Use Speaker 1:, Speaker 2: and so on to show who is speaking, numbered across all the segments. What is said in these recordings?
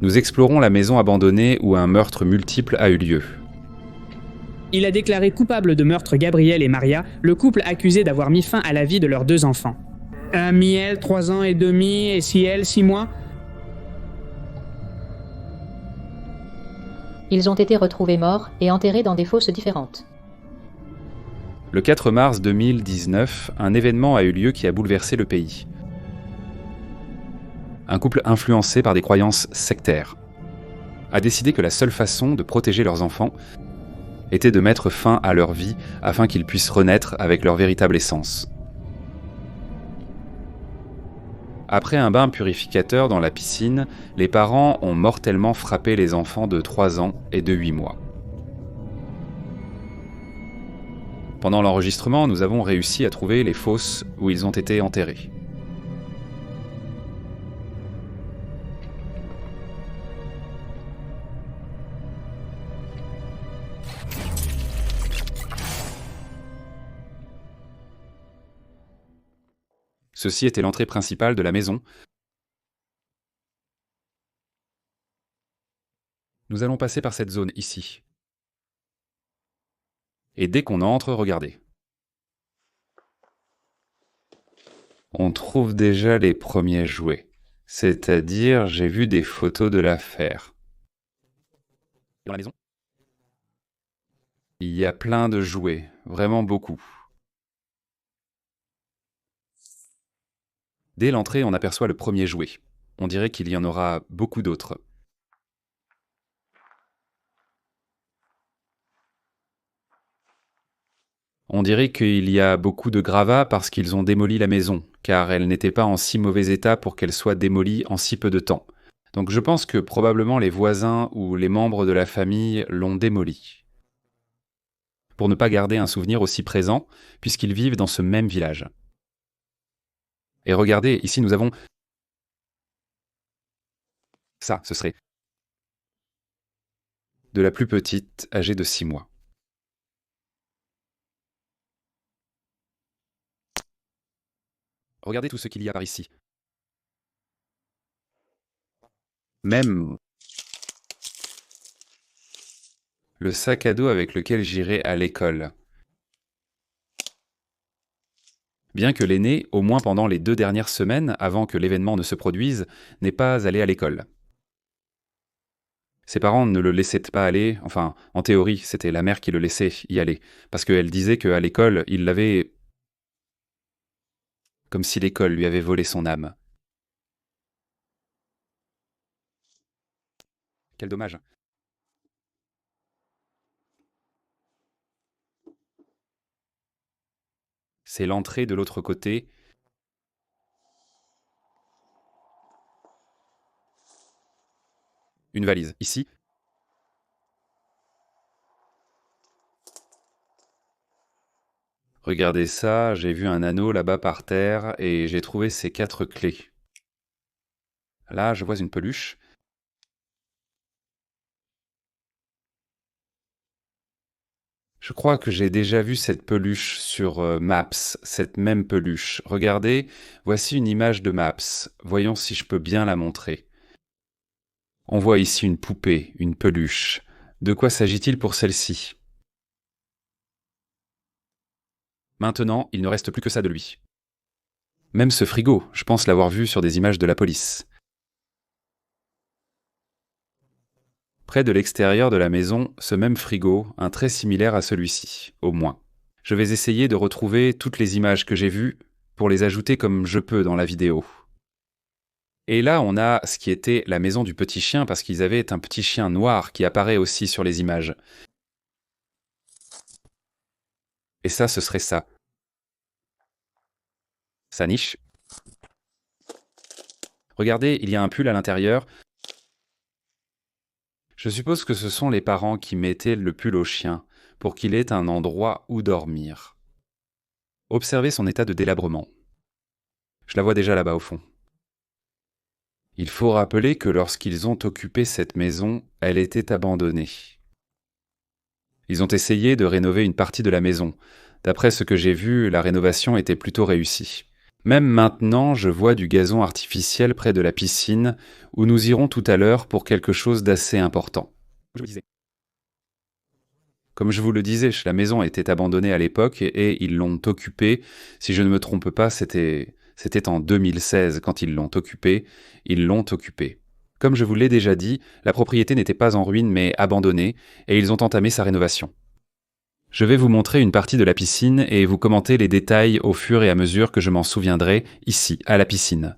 Speaker 1: Nous explorons la maison abandonnée où un meurtre multiple a eu lieu.
Speaker 2: Il a déclaré coupable de meurtre Gabriel et Maria, le couple accusé d'avoir mis fin à la vie de leurs 2 enfants. Miel, 3 ans et demi, et Ciel, 6 mois.
Speaker 3: Ils ont été retrouvés morts et enterrés dans des fosses différentes.
Speaker 1: Le 4 mars 2019, un événement a eu lieu qui a bouleversé le pays. Un couple influencé par des croyances sectaires a décidé que la seule façon de protéger leurs enfants était de mettre fin à leur vie afin qu'ils puissent renaître avec leur véritable essence. Après un bain purificateur dans la piscine, les parents ont mortellement frappé les enfants de 3 ans et de 8 mois. Pendant l'enregistrement, nous avons réussi à trouver les fosses où ils ont été enterrés. Ceci était l'entrée principale de la maison. Nous allons passer par cette zone ici. Et dès qu'on entre, regardez. On trouve déjà les premiers jouets. C'est-à-dire, j'ai vu des photos de l'affaire. Dans la maison, il y a plein de jouets, vraiment beaucoup. Dès l'entrée, on aperçoit le premier jouet. On dirait qu'il y en aura beaucoup d'autres. On dirait qu'il y a beaucoup de gravats parce qu'ils ont démoli la maison, car elle n'était pas en si mauvais état pour qu'elle soit démolie en si peu de temps. Donc je pense que probablement les voisins ou les membres de la famille l'ont démolie. Pour ne pas garder un souvenir aussi présent, puisqu'ils vivent dans ce même village. Et regardez, ici nous avons... Ça, ce serait... de la plus petite, âgée de 6 mois. Regardez tout ce qu'il y a par ici. Même le sac à dos avec lequel j'irai à l'école. Bien que l'aîné, au moins pendant les 2 dernières semaines, avant que l'événement ne se produise, n'ait pas allé à l'école. Ses parents ne le laissaient pas aller, enfin, en théorie, c'était la mère qui le laissait y aller, parce qu'elle disait qu'à l'école, il l'avait... comme si l'école lui avait volé son âme. Quel dommage. C'est l'entrée de l'autre côté. Une valise, ici. Regardez ça, j'ai vu un anneau là-bas par terre et j'ai trouvé ces 4 clés. Là, je vois une peluche. Je crois que j'ai déjà vu cette peluche sur Maps, cette même peluche. Regardez, voici une image de Maps. Voyons si je peux bien la montrer. On voit ici une poupée, une peluche. De quoi s'agit-il pour celle-ci? Maintenant, il ne reste plus que ça de lui. Même ce frigo, je pense l'avoir vu sur des images de la police. Près de l'extérieur de la maison, ce même frigo, un très similaire à celui-ci, au moins. Je vais essayer de retrouver toutes les images que j'ai vues pour les ajouter comme je peux dans la vidéo. Et là, on a ce qui était la maison du petit chien, parce qu'ils avaient un petit chien noir qui apparaît aussi sur les images. Et ça, ce serait ça. Sa niche. Regardez, il y a un pull à l'intérieur. Je suppose que ce sont les parents qui mettaient le pull au chien pour qu'il ait un endroit où dormir. Observez son état de délabrement. Je la vois déjà là-bas au fond. Il faut rappeler que lorsqu'ils ont occupé cette maison, elle était abandonnée. Ils ont essayé de rénover une partie de la maison. D'après ce que j'ai vu, la rénovation était plutôt réussie. Même maintenant, je vois du gazon artificiel près de la piscine, où nous irons tout à l'heure pour quelque chose d'assez important. Comme je vous le disais, la maison était abandonnée à l'époque et ils l'ont occupée. Si je ne me trompe pas, c'était en 2016 quand ils l'ont occupée. Ils l'ont occupée. Comme je vous l'ai déjà dit, la propriété n'était pas en ruine mais abandonnée et ils ont entamé sa rénovation. Je vais vous montrer une partie de la piscine et vous commenter les détails au fur et à mesure que je m'en souviendrai ici, à la piscine.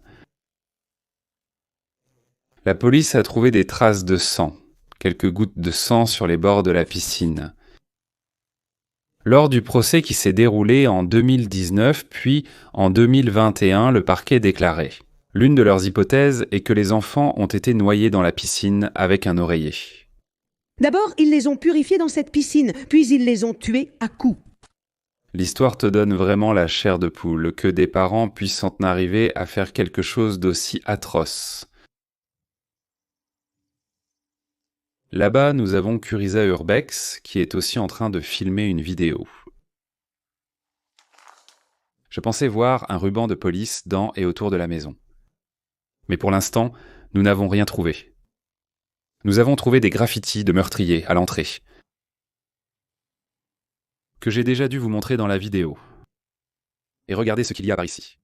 Speaker 1: La police a trouvé des traces de sang, quelques gouttes de sang sur les bords de la piscine. Lors du procès qui s'est déroulé en 2019 puis en 2021, le parquet déclarait. L'une de leurs hypothèses est que les enfants ont été noyés dans la piscine avec un oreiller.
Speaker 4: D'abord, ils les ont purifiés dans cette piscine, puis ils les ont tués à coups.
Speaker 1: L'histoire te donne vraiment la chair de poule, que des parents puissent en arriver à faire quelque chose d'aussi atroce. Là-bas, nous avons Curisa Urbex, qui est aussi en train de filmer une vidéo. Je pensais voir un ruban de police dans et autour de la maison. Mais pour l'instant, nous n'avons rien trouvé. Nous avons trouvé des graffitis de meurtriers à l'entrée, que j'ai déjà dû vous montrer dans la vidéo. Et regardez ce qu'il y a par ici.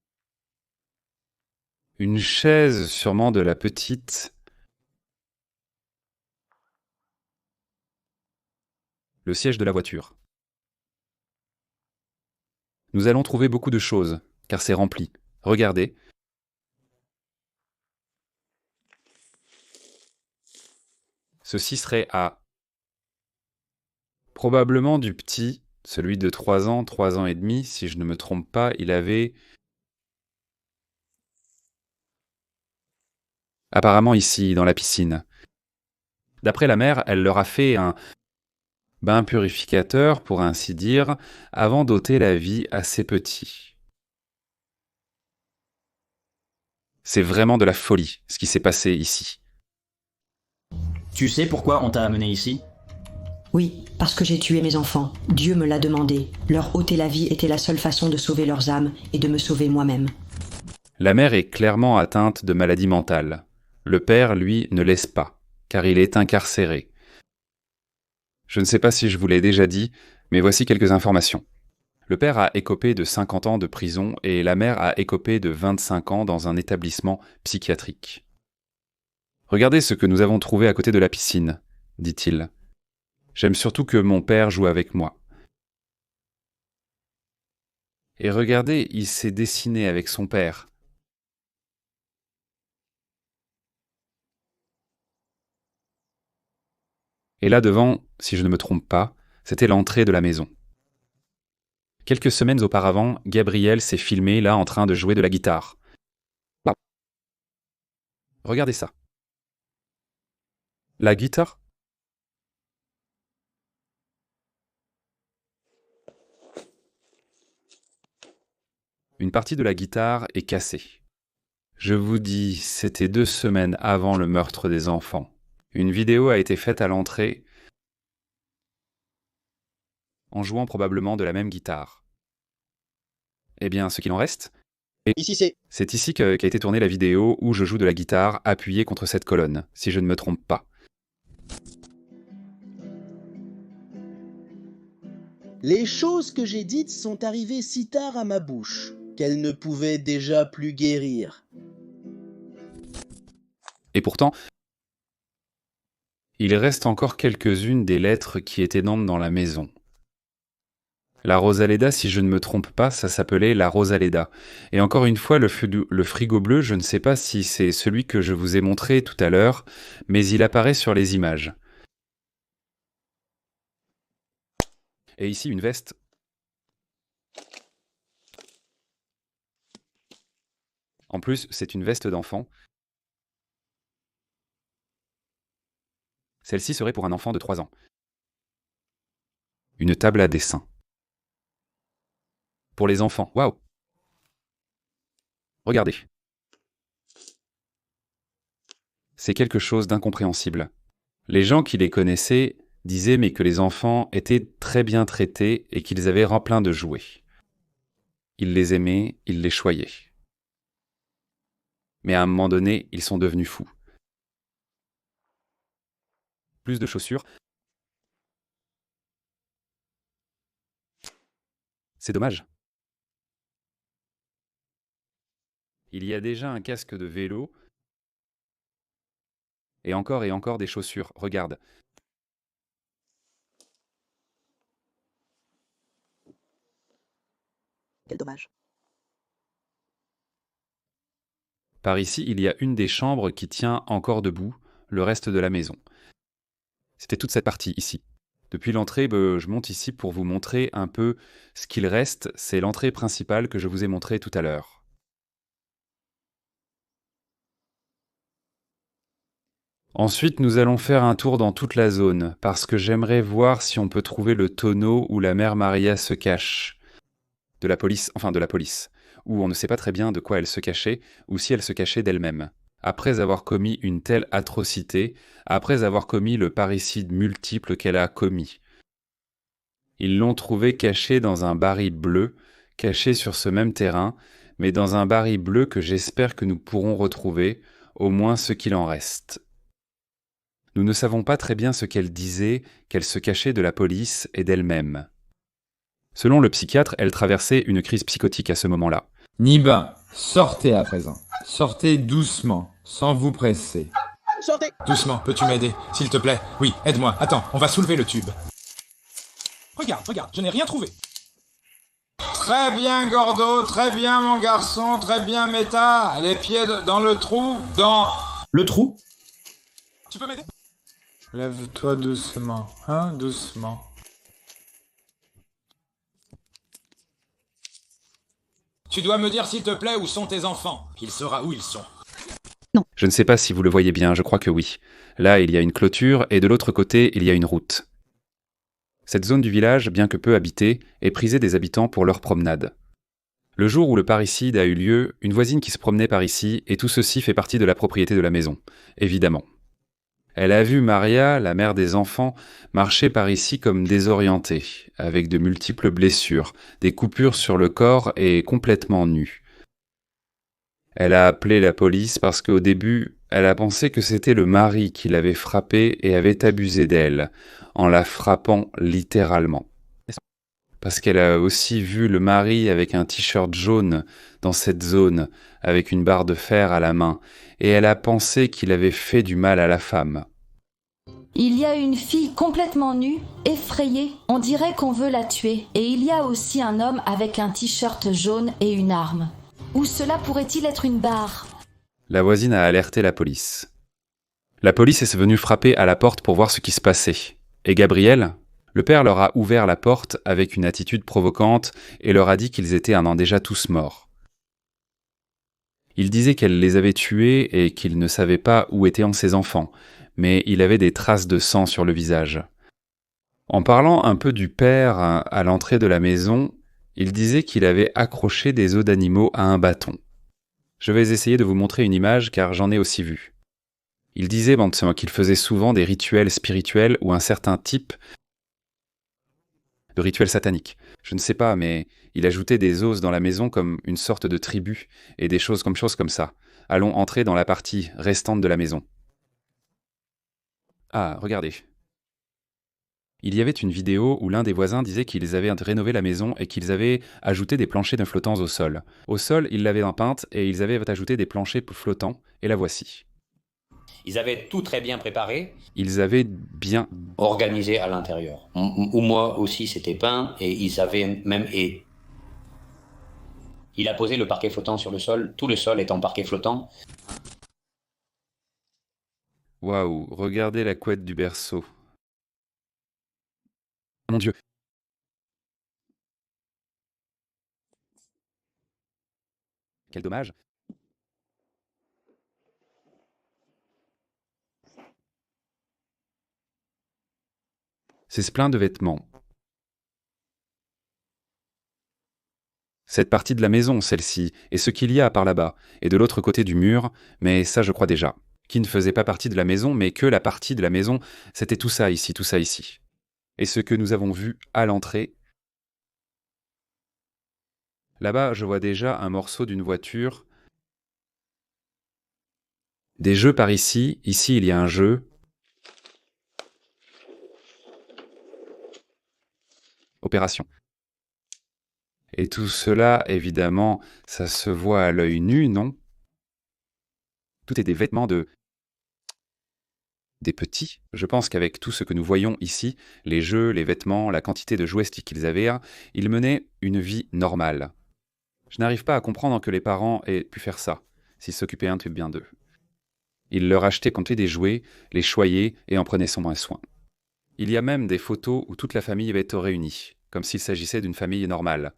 Speaker 1: Une chaise, sûrement de la petite. Le siège de la voiture. Nous allons trouver beaucoup de choses, car c'est rempli. Regardez. Ceci serait à probablement du petit, celui de 3 ans et demi, si je ne me trompe pas, il avait apparemment ici, dans la piscine. D'après la mère, elle leur a fait un bain purificateur, pour ainsi dire, avant d'ôter la vie à ces petits. C'est vraiment de la folie, ce qui s'est passé ici.
Speaker 5: Tu sais pourquoi on t'a amené ici?
Speaker 6: Oui, parce que j'ai tué mes enfants. Dieu me l'a demandé. Leur ôter la vie était la seule façon de sauver leurs âmes et de me sauver moi-même.
Speaker 1: La mère est clairement atteinte de maladie mentale. Le père, lui, ne laisse pas, car il est incarcéré. Je ne sais pas si je vous l'ai déjà dit, mais voici quelques informations. Le père a écopé de 50 ans de prison et la mère a écopé de 25 ans dans un établissement psychiatrique. Regardez ce que nous avons trouvé à côté de la piscine, dit-il. J'aime surtout que mon père joue avec moi. Et regardez, il s'est dessiné avec son père. Et là devant, si je ne me trompe pas, c'était l'entrée de la maison. Quelques semaines auparavant, Gabriel s'est filmé là en train de jouer de la guitare. Wow. Regardez ça. La guitare? Une partie de la guitare est cassée. Je vous dis, c'était 2 semaines avant le meurtre des enfants. Une vidéo a été faite à l'entrée en jouant probablement de la même guitare. Eh bien, ce qu'il en reste, c'est ici qu'a été tournée la vidéo où je joue de la guitare appuyée contre cette colonne, si je ne me trompe pas.
Speaker 7: Les choses que j'ai dites sont arrivées si tard à ma bouche qu'elles ne pouvaient déjà plus guérir.
Speaker 1: Et pourtant, il reste encore quelques-unes des lettres qui étaient dans la maison. La Rosaleda, si je ne me trompe pas, ça s'appelait la Rosaleda. Et encore une fois, le frigo bleu, je ne sais pas si c'est celui que je vous ai montré tout à l'heure, mais il apparaît sur les images. Et ici, une veste. En plus, c'est une veste d'enfant. Celle-ci serait pour un enfant de 3 ans. Une table à dessin. Pour les enfants, waouh! Regardez. C'est quelque chose d'incompréhensible. Les gens qui les connaissaient disaient mais que les enfants étaient très bien traités et qu'ils avaient plein de jouets. Ils les aimaient, ils les choyaient. Mais à un moment donné, ils sont devenus fous. Plus de chaussures. C'est dommage. Il y a déjà un casque de vélo. Et encore des chaussures. Regarde.
Speaker 4: Quel dommage.
Speaker 1: Par ici, il y a une des chambres qui tient encore debout, le reste de la maison. C'était toute cette partie ici. Depuis l'entrée, je monte ici pour vous montrer un peu ce qu'il reste. C'est l'entrée principale que je vous ai montrée tout à l'heure. Ensuite, nous allons faire un tour dans toute la zone, parce que j'aimerais voir si on peut trouver le tonneau où la mère Maria se cache. De la police, où on ne sait pas très bien de quoi elle se cachait, ou si elle se cachait d'elle-même. Après avoir commis une telle atrocité, après avoir commis le parricide multiple qu'elle a commis. Ils l'ont trouvé caché dans un baril bleu, caché sur ce même terrain, mais dans un baril bleu que j'espère que nous pourrons retrouver, au moins ce qu'il en reste. Nous ne savons pas très bien ce qu'elle disait, qu'elle se cachait de la police et d'elle-même. Selon le psychiatre, elle traversait une crise psychotique à ce moment-là.
Speaker 8: Niba, sortez à présent. Sortez doucement, sans vous presser.
Speaker 7: Sortez!
Speaker 9: Doucement, peux-tu m'aider, s'il te plaît? Oui, aide-moi. Attends, on va soulever le tube. Regarde, je n'ai rien trouvé.
Speaker 8: Très bien, Gordo, très bien, mon garçon, très bien, Meta. Les pieds dans le trou,
Speaker 5: Le trou?
Speaker 9: Tu peux m'aider?
Speaker 8: Lève-toi doucement, hein, doucement.
Speaker 9: Tu dois me dire, s'il te plaît, où sont tes enfants. Il saura où ils sont.
Speaker 1: Je ne sais pas si vous le voyez bien, je crois que oui. Là, il y a une clôture, et de l'autre côté, il y a une route. Cette zone du village, bien que peu habitée, est prisée des habitants pour leur promenade. Le jour où le parricide a eu lieu, une voisine qui se promenait par ici, et tout ceci fait partie de la propriété de la maison, évidemment. Elle a vu Maria, la mère des enfants, marcher par ici comme désorientée, avec de multiples blessures, des coupures sur le corps et complètement nue. Elle a appelé la police parce qu'au début, elle a pensé que c'était le mari qui l'avait frappée et avait abusé d'elle, en la frappant littéralement. Parce qu'elle a aussi vu le mari avec un t-shirt jaune dans cette zone, avec une barre de fer à la main, et elle a pensé qu'il avait fait du mal à la femme.
Speaker 10: Il y a une fille complètement nue, effrayée, on dirait qu'on veut la tuer. Et il y a aussi un homme avec un t-shirt jaune et une arme. Ou cela pourrait-il être une barre?
Speaker 1: La voisine a alerté la police. La police est venue frapper à la porte pour voir ce qui se passait. Et Gabriel, le père leur a ouvert la porte avec une attitude provocante et leur a dit qu'ils étaient un an déjà tous morts. Il disait qu'elle les avait tués et qu'il ne savait pas où étaient ses enfants, mais il avait des traces de sang sur le visage. En parlant un peu du père à l'entrée de la maison, il disait qu'il avait accroché des os d'animaux à un bâton. Je vais essayer de vous montrer une image car j'en ai aussi vu. Il disait qu'il faisait souvent des rituels spirituels ou un certain type de rituel satanique. Je ne sais pas, mais il ajoutait des os dans la maison comme une sorte de tribu et des choses comme ça. Allons entrer dans la partie restante de la maison. Ah, regardez. Il y avait une vidéo où l'un des voisins disait qu'ils avaient rénové la maison et qu'ils avaient ajouté des planchers de flottants au sol. Au sol, ils l'avaient peinte et ils avaient ajouté des planchers flottants, et la voici.
Speaker 11: Ils avaient tout très bien préparé.
Speaker 1: Ils avaient bien
Speaker 11: organisé à l'intérieur. Ou moi aussi, c'était peint et ils avaient même... Il a posé le parquet flottant sur le sol, tout le sol est en parquet flottant.
Speaker 1: Waouh, regardez la couette du berceau. Mon Dieu. Quel dommage. C'est ce plein de vêtements. Cette partie de la maison, celle-ci, et ce qu'il y a par là-bas, et de l'autre côté du mur, mais ça je crois déjà, qui ne faisait pas partie de la maison, mais que la partie de la maison, c'était tout ça ici, tout ça ici. Et ce que nous avons vu à l'entrée, là-bas je vois déjà un morceau d'une voiture Des jeux par ici, ici il y a un jeu. Opération. Et tout cela, évidemment, ça se voit à l'œil nu, non? Tout est des vêtements des petits. Je pense qu'avec tout ce que nous voyons ici, les jeux, les vêtements, la quantité de jouets qu'ils avaient, ils menaient une vie normale. Je n'arrive pas à comprendre que les parents aient pu faire ça, s'ils s'occupaient un peu bien d'eux. Ils leur achetaient compter des jouets, les choyaient et en prenaient soin. Il y a même des photos où toute la famille avait été réunie, comme s'il s'agissait d'une famille normale.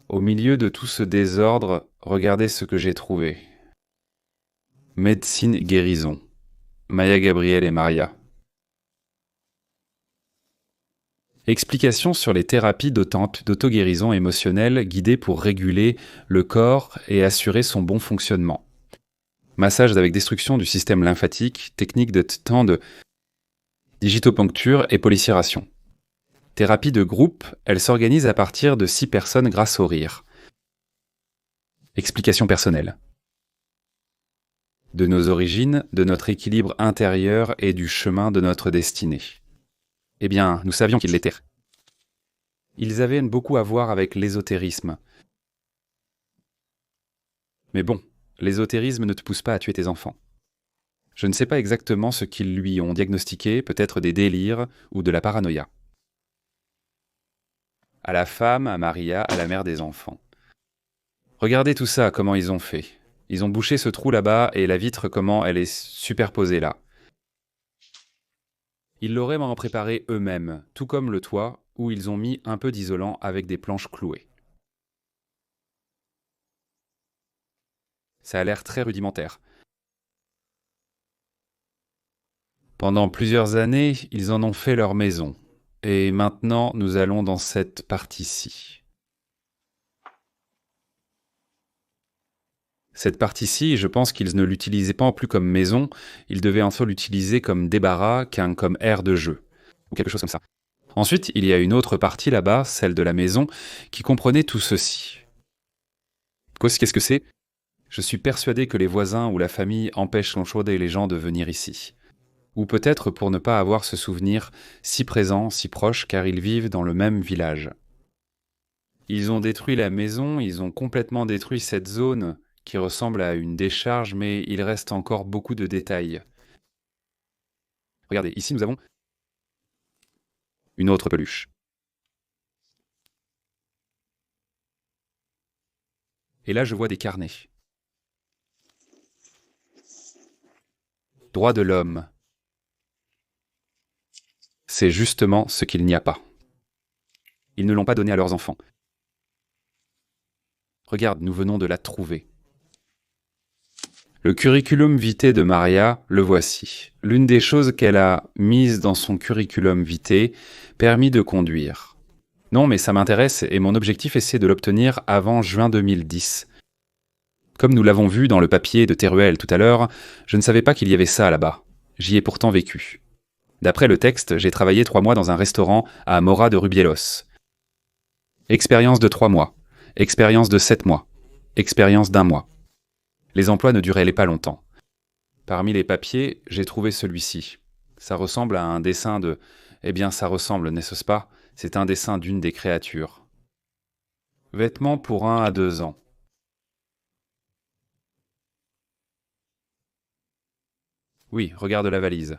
Speaker 1: Au milieu de tout ce désordre, regardez ce que j'ai trouvé. Médecine guérison. Maya Gabriel et Maria. Explication sur les thérapies d'auto-guérison émotionnelle guidées pour réguler le corps et assurer son bon fonctionnement. Massage avec destruction du système lymphatique, technique de temps de digitoponcture et polycération. Thérapie de groupe, elle s'organise à partir de 6 personnes grâce au rire. Explication personnelle. De nos origines, de notre équilibre intérieur et du chemin de notre destinée. Eh bien, nous savions qu'ils l'étaient. Ils avaient beaucoup à voir avec l'ésotérisme. Mais bon, l'ésotérisme ne te pousse pas à tuer tes enfants. Je ne sais pas exactement ce qu'ils lui ont diagnostiqué, peut-être des délires ou de la paranoïa. À la femme, à Maria, à la mère des enfants. Regardez tout ça, comment ils ont fait. Ils ont bouché ce trou là-bas et la vitre, comment elle est superposée là. Ils l'auraient préparé eux-mêmes, tout comme le toit, où ils ont mis un peu d'isolant avec des planches clouées. Ça a l'air très rudimentaire. Pendant plusieurs années, ils en ont fait leur maison. Et maintenant, nous allons dans cette partie-ci. Cette partie-ci, je pense qu'ils ne l'utilisaient pas plus comme maison, ils devaient en fait l'utiliser comme débarras comme aire de jeu, ou quelque chose comme ça. Ensuite, il y a une autre partie là-bas, celle de la maison, qui comprenait tout ceci. Qu'est-ce que c'est? Je suis persuadé que les voisins ou la famille empêchent l'enchaude et les gens de venir ici. Ou peut-être pour ne pas avoir ce souvenir si présent, si proche, car ils vivent dans le même village. Ils ont détruit la maison, ils ont complètement détruit cette zone qui ressemble à une décharge, mais il reste encore beaucoup de détails. Regardez, ici nous avons une autre peluche. Et là, je vois des carnets. Droit de l'homme. C'est justement ce qu'il n'y a pas. Ils ne l'ont pas donné à leurs enfants. Regarde, nous venons de la trouver. Le curriculum vitae de Maria, le voici. L'une des choses qu'elle a mises dans son curriculum vitae, permis de conduire. Non, mais ça m'intéresse et mon objectif c'est de l'obtenir avant juin 2010. Comme nous l'avons vu dans le papier de Teruel tout à l'heure, je ne savais pas qu'il y avait ça là-bas. J'y ai pourtant vécu. D'après le texte, j'ai travaillé 3 mois dans un restaurant à Mora de Rubielos. Expérience de 3 mois. Expérience de 7 mois. Expérience d'1 mois. Les emplois ne duraient pas longtemps. Parmi les papiers, j'ai trouvé celui-ci. Ça ressemble à un dessin de... Eh bien, ça ressemble, n'est-ce pas? C'est un dessin d'une des créatures. Vêtements pour 1 à 2 ans. Oui, regarde la valise.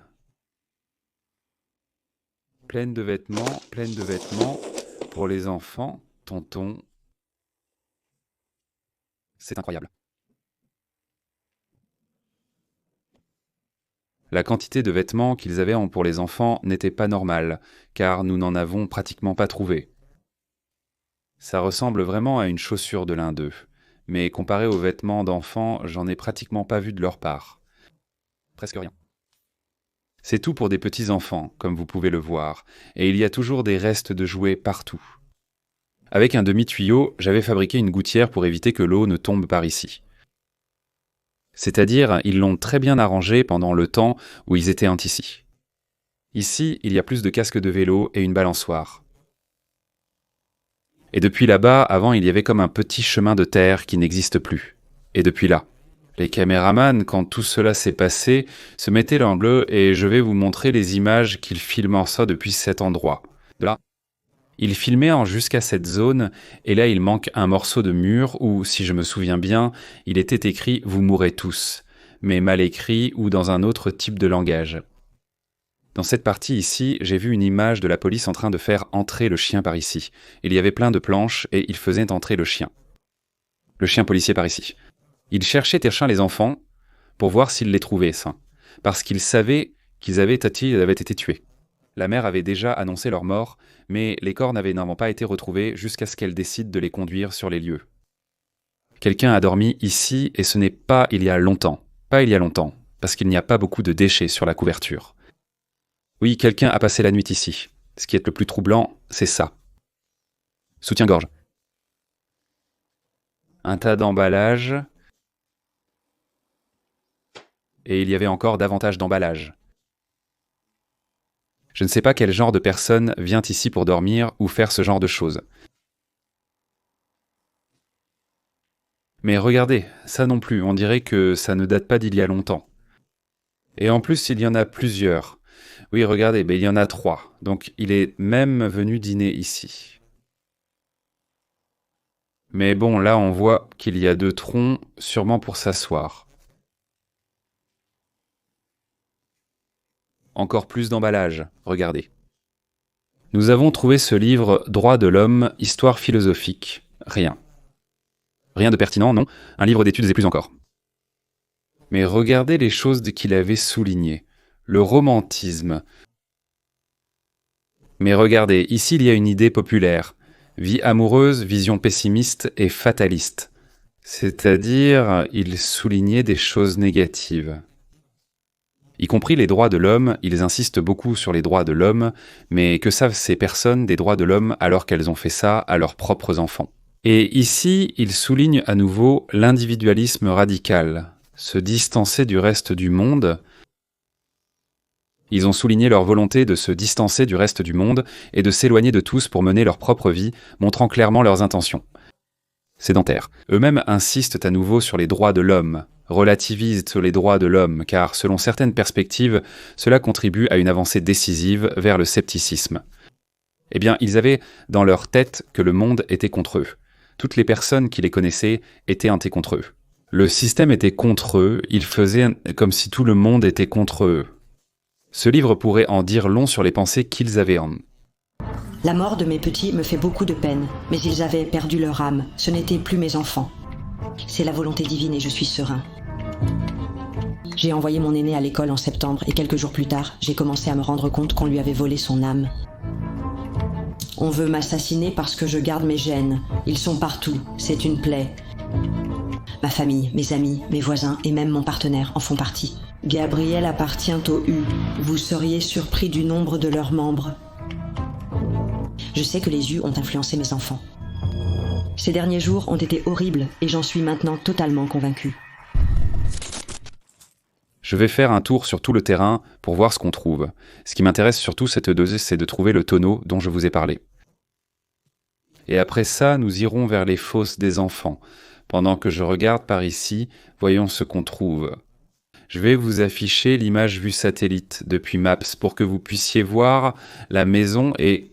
Speaker 1: Pleine de vêtements pour les enfants, tonton. C'est incroyable. La quantité de vêtements qu'ils avaient pour les enfants n'était pas normale, car nous n'en avons pratiquement pas trouvé. Ça ressemble vraiment à une chaussure de l'un d'eux, mais comparé aux vêtements d'enfants, j'en ai pratiquement pas vu de leur part. Presque rien. C'est tout pour des petits enfants, comme vous pouvez le voir, et il y a toujours des restes de jouets partout. Avec un demi-tuyau, j'avais fabriqué une gouttière pour éviter que l'eau ne tombe par ici. C'est-à-dire, ils l'ont très bien arrangé pendant le temps où ils étaient ici. Ici, il y a plus de casques de vélo et une balançoire. Et depuis là-bas, avant, il y avait comme un petit chemin de terre qui n'existe plus. Et depuis là, Les caméramans, quand tout cela s'est passé, se mettaient l'angle et je vais vous montrer les images qu'ils filment ça depuis cet endroit. De là. Ils filmaient jusqu'à cette zone et là il manque un morceau de mur où, si je me souviens bien, il était écrit « Vous mourrez tous », mais mal écrit ou dans un autre type de langage. Dans cette partie ici, j'ai vu une image de la police en train de faire entrer le chien par ici. Il y avait plein de planches et ils faisaient entrer le chien. Le chien policier par ici. Ils cherchaient les enfants pour voir s'ils les trouvaient sains, parce qu'ils savaient qu'ils avaient été tués. La mère avait déjà annoncé leur mort, mais les corps n'avaient pas été retrouvés jusqu'à ce qu'elle décide de les conduire sur les lieux. Quelqu'un a dormi ici et ce n'est pas il y a longtemps. Pas il y a longtemps, parce qu'il n'y a pas beaucoup de déchets sur la couverture. Oui, quelqu'un a passé la nuit ici. Ce qui est le plus troublant, c'est ça. Soutien-gorge. Un tas d'emballages. Et il y avait encore davantage d'emballages. Je ne sais pas quel genre de personne vient ici pour dormir ou faire ce genre de choses. Mais regardez, ça non plus, on dirait que ça ne date pas d'il y a longtemps. Et en plus, il y en a plusieurs. Oui, regardez, il y en a 3. Donc, il est même venu dîner ici. Mais bon, là, on voit qu'il y a 2 troncs, sûrement pour s'asseoir. Encore plus d'emballage, regardez. Nous avons trouvé ce livre « Droits de l'homme, histoire philosophique ». Rien. Rien de pertinent, non. Un livre d'études et plus encore. Mais regardez les choses qu'il avait soulignées. Le romantisme. Mais regardez, ici il y a une idée populaire. Vie amoureuse, vision pessimiste et fataliste. C'est-à-dire, il soulignait des choses négatives. Y compris les droits de l'homme, ils insistent beaucoup sur les droits de l'homme, mais que savent ces personnes des droits de l'homme alors qu'elles ont fait ça à leurs propres enfants? Et ici, ils soulignent à nouveau l'individualisme radical, se distancer du reste du monde. Ils ont souligné leur volonté de se distancer du reste du monde et de s'éloigner de tous pour mener leur propre vie, montrant clairement leurs intentions. Sédentaires. Eux-mêmes insistent à nouveau sur les droits de l'homme, relativisent sur les droits de l'homme, car selon certaines perspectives, cela contribue à une avancée décisive vers le scepticisme. Eh bien, ils avaient dans leur tête que le monde était contre eux. Toutes les personnes qui les connaissaient étaient contre eux. Le système était contre eux, ils faisaient comme si tout le monde était contre eux. Ce livre pourrait en dire long sur les pensées qu'ils avaient en.
Speaker 6: La mort de mes petits me fait beaucoup de peine, mais ils avaient perdu leur âme. Ce n'étaient plus mes enfants. C'est la volonté divine et je suis serein. J'ai envoyé mon aîné à l'école en septembre et quelques jours plus tard, j'ai commencé à me rendre compte qu'on lui avait volé son âme. On veut m'assassiner parce que je garde mes gènes. Ils sont partout, c'est une plaie. Ma famille, mes amis, mes voisins et même mon partenaire en font partie. Gabriel appartient au U. Vous seriez surpris du nombre de leurs membres. Je sais que les U ont influencé mes enfants. Ces derniers jours ont été horribles et j'en suis maintenant totalement convaincu.
Speaker 1: Je vais faire un tour sur tout le terrain pour voir ce qu'on trouve. Ce qui m'intéresse surtout, c'est de trouver le tonneau dont je vous ai parlé. Et après ça, nous irons vers les fosses des enfants. Pendant que je regarde par ici, voyons ce qu'on trouve. Je vais vous afficher l'image vue satellite depuis Maps pour que vous puissiez voir la maison et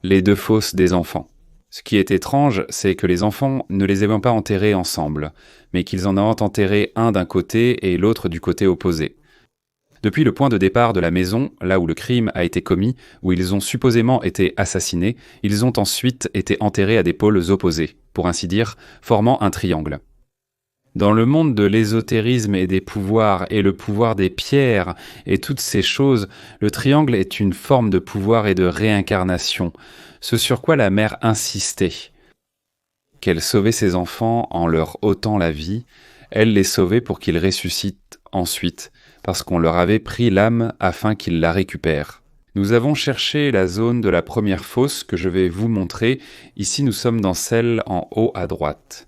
Speaker 1: les 2 fosses des enfants. Ce qui est étrange, c'est que les enfants ne les avaient pas enterrés ensemble, mais qu'ils en ont enterré un d'un côté et l'autre du côté opposé. Depuis le point de départ de la maison, là où le crime a été commis, où ils ont supposément été assassinés, ils ont ensuite été enterrés à des pôles opposés, pour ainsi dire, formant un triangle. Dans le monde de l'ésotérisme et des pouvoirs, et le pouvoir des pierres, et toutes ces choses, le triangle est une forme de pouvoir et de réincarnation, ce sur quoi la mère insistait. Qu'elle sauvait ses enfants en leur ôtant la vie, elle les sauvait pour qu'ils ressuscitent ensuite, parce qu'on leur avait pris l'âme afin qu'ils la récupèrent. Nous avons cherché la zone de la première fosse que je vais vous montrer. Ici, nous sommes dans celle en haut à droite.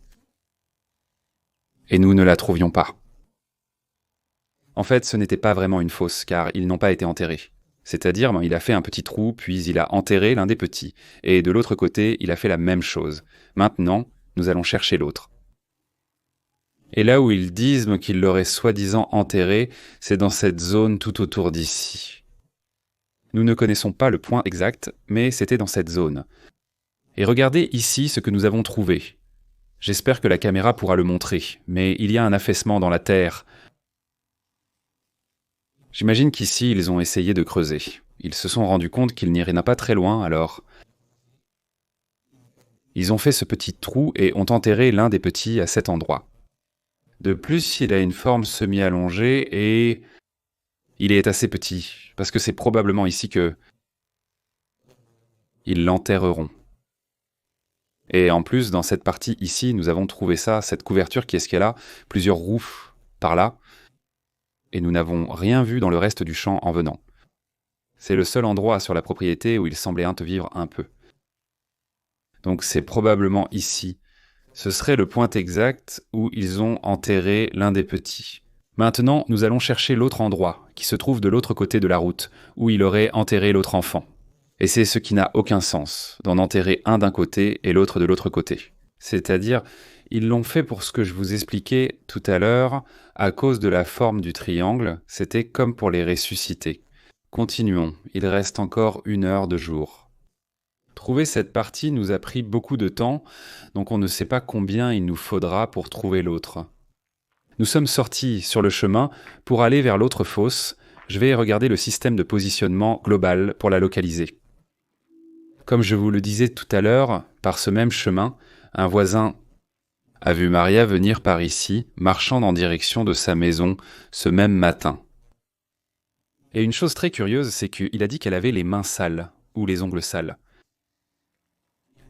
Speaker 1: Et nous ne la trouvions pas. En fait, ce n'était pas vraiment une fosse, car ils n'ont pas été enterrés. C'est-à-dire, il a fait un petit trou, puis il a enterré l'un des petits. Et de l'autre côté, il a fait la même chose. Maintenant, nous allons chercher l'autre. Et là où ils disent qu'ils l'auraient soi-disant enterré, c'est dans cette zone tout autour d'ici. Nous ne connaissons pas le point exact, mais c'était dans cette zone. Et regardez ici ce que nous avons trouvé. J'espère que la caméra pourra le montrer, mais il y a un affaissement dans la terre. J'imagine qu'ici, ils ont essayé de creuser. Ils se sont rendus compte qu'il n'y en a pas très loin, alors... Ils ont fait ce petit trou et ont enterré l'un des petits à cet endroit. De plus, il a une forme semi-allongée et... il est assez petit, parce que c'est probablement ici que... ils l'enterreront. Et en plus, dans cette partie ici, nous avons trouvé ça, cette couverture qui est ce qu'elle a, plusieurs roues par là, et nous n'avons rien vu dans le reste du champ en venant. C'est le seul endroit sur la propriété où il semblait vivre un peu. Donc c'est probablement ici. Ce serait le point exact où ils ont enterré l'un des petits. Maintenant, nous allons chercher l'autre endroit, qui se trouve de l'autre côté de la route, où il aurait enterré l'autre enfant. Et c'est ce qui n'a aucun sens, d'en enterrer un d'un côté et l'autre de l'autre côté. C'est-à-dire, ils l'ont fait pour ce que je vous expliquais tout à l'heure, à cause de la forme du triangle, c'était comme pour les ressusciter. Continuons, il reste encore 1 heure de jour. Trouver cette partie nous a pris beaucoup de temps, donc on ne sait pas combien il nous faudra pour trouver l'autre. Nous sommes sortis sur le chemin pour aller vers l'autre fosse. Je vais regarder le système de positionnement global pour la localiser. Comme je vous le disais tout à l'heure, par ce même chemin, un voisin a vu Maria venir par ici, marchant en direction de sa maison ce même matin. Et une chose très curieuse, c'est qu'il a dit qu'elle avait les mains sales, ou les ongles sales.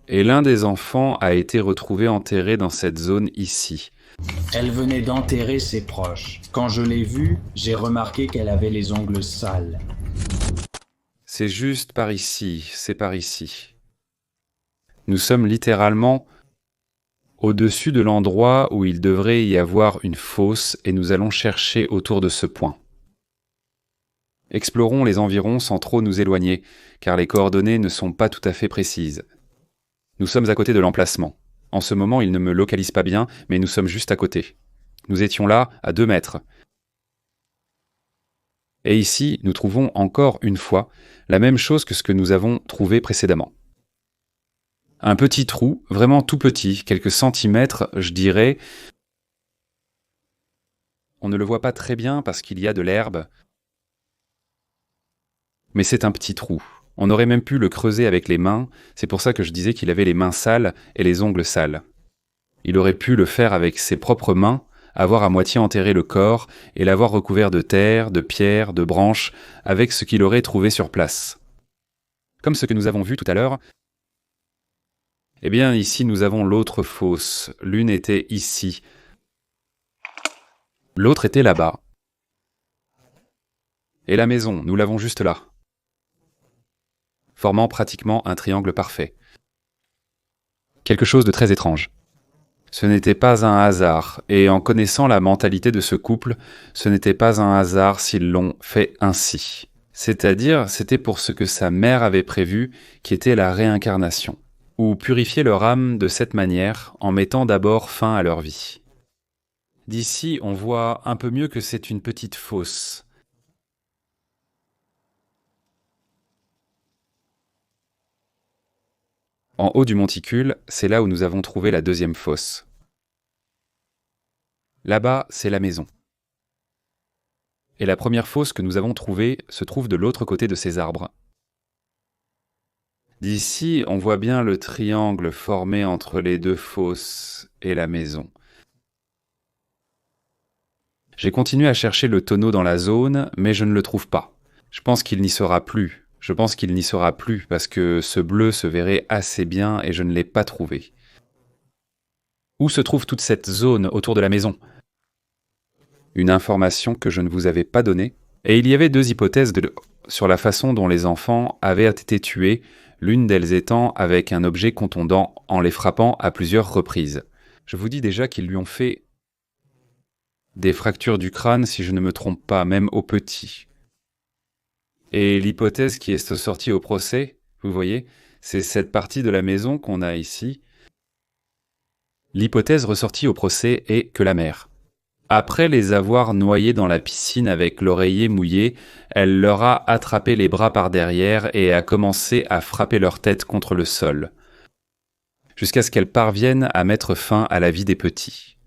Speaker 1: Et l'un des enfants a été retrouvé enterré dans cette zone ici.
Speaker 5: Elle venait d'enterrer ses proches. Quand je l'ai vue, j'ai remarqué qu'elle avait les ongles sales.
Speaker 1: C'est juste par ici, c'est par ici. Nous sommes littéralement au-dessus de l'endroit où il devrait y avoir une fosse et nous allons chercher autour de ce point. Explorons les environs sans trop nous éloigner, car les coordonnées ne sont pas tout à fait précises. Nous sommes à côté de l'emplacement. En ce moment, il ne me localise pas bien, mais nous sommes juste à côté. Nous étions là, à 2 mètres. Et ici, nous trouvons encore une fois la même chose que ce que nous avons trouvé précédemment. Un petit trou, vraiment tout petit, quelques centimètres, je dirais. On ne le voit pas très bien parce qu'il y a de l'herbe. Mais c'est un petit trou. On aurait même pu le creuser avec les mains, c'est pour ça que je disais qu'il avait les mains sales et les ongles sales. Il aurait pu le faire avec ses propres mains, avoir à moitié enterré le corps et l'avoir recouvert de terre, de pierres, de branches, avec ce qu'il aurait trouvé sur place. Comme ce que nous avons vu tout à l'heure, eh bien ici nous avons l'autre fosse. L'une était ici. L'autre était là-bas. Et la maison, nous l'avons juste là, formant pratiquement un triangle parfait. Quelque chose de très étrange. Ce n'était pas un hasard, et en connaissant la mentalité de ce couple, ce n'était pas un hasard s'ils l'ont fait ainsi. C'est-à-dire, c'était pour ce que sa mère avait prévu, qui était la réincarnation, ou purifier leur âme de cette manière, en mettant d'abord fin à leur vie. D'ici, on voit un peu mieux que c'est une petite fosse. En haut du monticule, c'est là où nous avons trouvé la deuxième fosse. Là-bas, c'est la maison. Et la première fosse que nous avons trouvée se trouve de l'autre côté de ces arbres. D'ici, on voit bien le triangle formé entre les 2 fosses et la maison. J'ai continué à chercher le tonneau dans la zone, mais je ne le trouve pas. Je pense qu'il n'y sera plus. Je pense qu'il n'y sera plus parce que ce bleu se verrait assez bien et je ne l'ai pas trouvé. Où se trouve toute cette zone autour de la maison? Une information que je ne vous avais pas donnée. Et il y avait 2 hypothèses sur la façon dont les enfants avaient été tués, l'une d'elles étant avec un objet contondant en les frappant à plusieurs reprises. Je vous dis déjà qu'ils lui ont fait des fractures du crâne, si je ne me trompe pas, même au petit. Et l'hypothèse qui est sortie au procès, vous voyez, c'est cette partie de la maison qu'on a ici. L'hypothèse ressortie au procès est que la mère, Après les avoir noyés dans la piscine avec l'oreiller mouillé, elle leur a attrapé les bras par derrière et a commencé à frapper leur tête contre le sol, jusqu'à ce qu'elles parviennent à mettre fin à la vie des petits.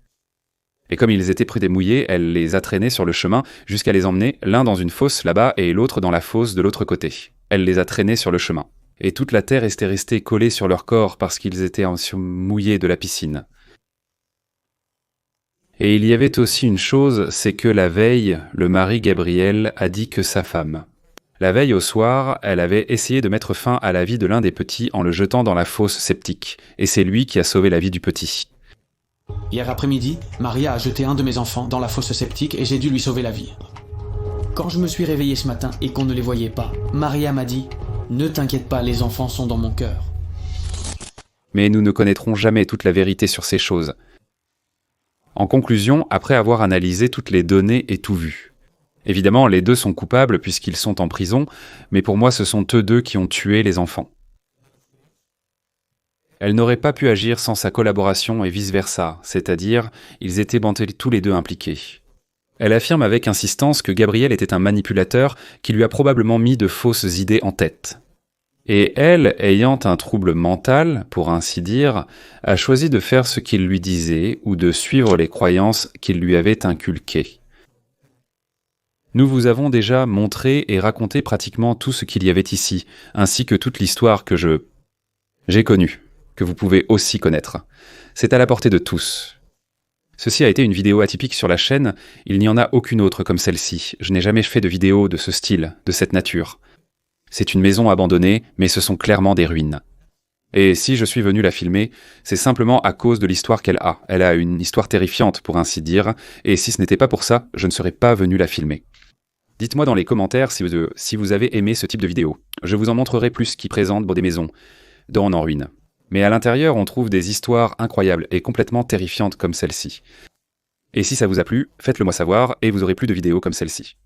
Speaker 1: Et comme ils étaient pris des mouillés, elle les a traînés sur le chemin jusqu'à les emmener l'un dans une fosse là-bas et l'autre dans la fosse de l'autre côté. Elle les a traînés sur le chemin. Et toute la terre était restée collée sur leur corps parce qu'ils étaient mouillés de la piscine. Et il y avait aussi une chose, c'est que la veille, le mari Gabriel a dit que sa femme. La veille au soir, elle avait essayé de mettre fin à la vie de l'un des petits en le jetant dans la fosse septique. Et c'est lui qui a sauvé la vie du petit.
Speaker 12: Hier après-midi, Maria a jeté un de mes enfants dans la fosse septique et j'ai dû lui sauver la vie. Quand je me suis réveillé ce matin et qu'on ne les voyait pas, Maria m'a dit « Ne t'inquiète pas, les enfants sont dans mon cœur. »
Speaker 1: Mais nous ne connaîtrons jamais toute la vérité sur ces choses. En conclusion, après avoir analysé toutes les données et tout vu. Évidemment, les deux sont coupables puisqu'ils sont en prison, mais pour moi, ce sont eux deux qui ont tué les enfants. Elle n'aurait pas pu agir sans sa collaboration et vice-versa, c'est-à-dire, ils étaient tous les deux impliqués. Elle affirme avec insistance que Gabriel était un manipulateur qui lui a probablement mis de fausses idées en tête. Et elle, ayant un trouble mental, pour ainsi dire, a choisi de faire ce qu'il lui disait ou de suivre les croyances qu'il lui avait inculquées. Nous vous avons déjà montré et raconté pratiquement tout ce qu'il y avait ici, ainsi que toute l'histoire que j'ai connue, que vous pouvez aussi connaître. C'est à la portée de tous. Ceci a été une vidéo atypique sur la chaîne, il n'y en a aucune autre comme celle-ci. Je n'ai jamais fait de vidéo de ce style, de cette nature. C'est une maison abandonnée, mais ce sont clairement des ruines. Et si je suis venu la filmer, c'est simplement à cause de l'histoire qu'elle a. Elle a une histoire terrifiante, pour ainsi dire, et si ce n'était pas pour ça, je ne serais pas venu la filmer. Dites-moi dans les commentaires si vous avez aimé ce type de vidéo. Je vous en montrerai plus qui présentent des maisons, dont en ruine. Mais à l'intérieur, on trouve des histoires incroyables et complètement terrifiantes comme celle-ci. Et si ça vous a plu, faites-le moi savoir et vous aurez plus de vidéos comme celle-ci.